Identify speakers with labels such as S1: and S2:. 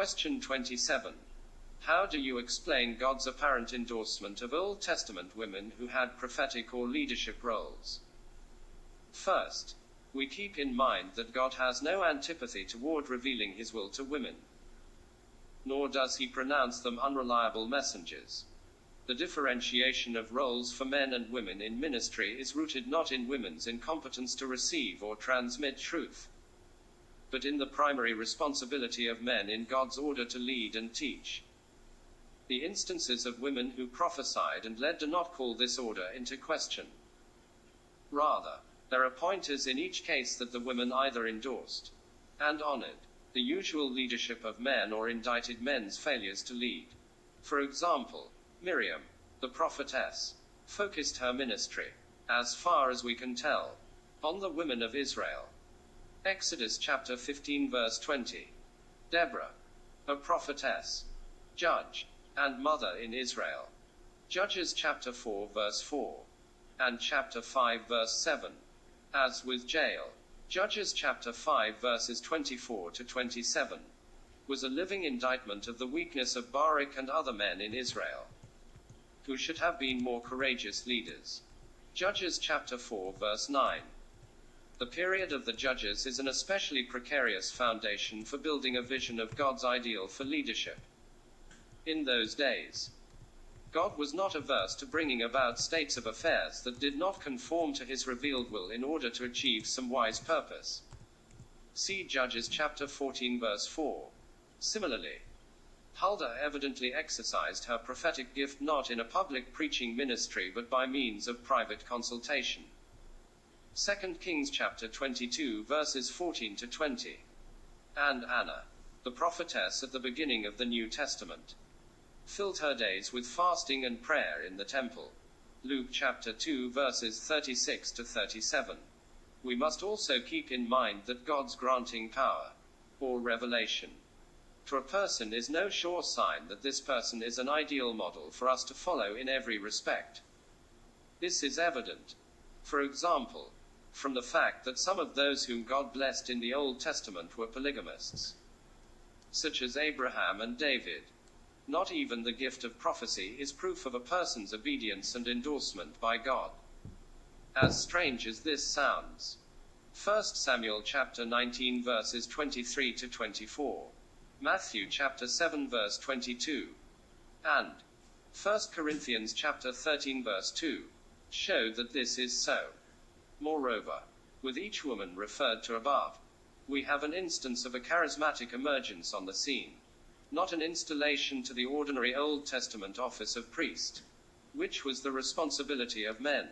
S1: Question 27. How do you explain God's apparent endorsement of Old Testament women who had prophetic or leadership roles? First, we keep in mind that God has no antipathy toward revealing his will to women. Nor does he pronounce them unreliable messengers. The differentiation of roles for men and women in ministry is rooted not in women's incompetence to receive or transmit truth, but in the primary responsibility of men in God's order to lead and teach. The instances of women who prophesied and led do not call this order into question. Rather, there are pointers in each case that the women either endorsed and honored the usual leadership of men or indicted men's failures to lead. For example, Miriam, the prophetess, focused her ministry, as far as we can tell, on the women of Israel. Exodus chapter 15 verse 20. Deborah, a prophetess, judge, and mother in Israel. Judges chapter 4 verse 4. And chapter 5 verse 7. As with Jael, Judges chapter 5 verses 24 to 27, was a living indictment of the weakness of Barak and other men in Israel, who should have been more courageous leaders. Judges chapter 4 verse 9. The period of the Judges is an especially precarious foundation for building a vision of God's ideal for leadership. In those days, God was not averse to bringing about states of affairs that did not conform to his revealed will in order to achieve some wise purpose. See Judges chapter 14 verse 4. Similarly, Huldah evidently exercised her prophetic gift not in a public preaching ministry but by means of private consultation. 2 Kings chapter 22 verses 14 to 20. And Anna, the prophetess at the beginning of the New Testament, filled her days with fasting and prayer in the temple. Luke chapter 2 verses 36 to 37. We must also keep in mind that God's granting power, or revelation, to a person is no sure sign that this person is an ideal model for us to follow in every respect. This is evident, for example, from the fact that some of those whom God blessed in the Old Testament were polygamists, such as Abraham and David. Not even the gift of prophecy is proof of a person's obedience and endorsement by God. As strange as this sounds, 1 Samuel chapter 19 verses 23 to 24, Matthew chapter 7 verse 22, and 1 Corinthians chapter 13 verse 2, show that this is so. Moreover, with each woman referred to above, we have an instance of a charismatic emergence on the scene, not an installation to the ordinary Old Testament office of priest, which was the responsibility of men.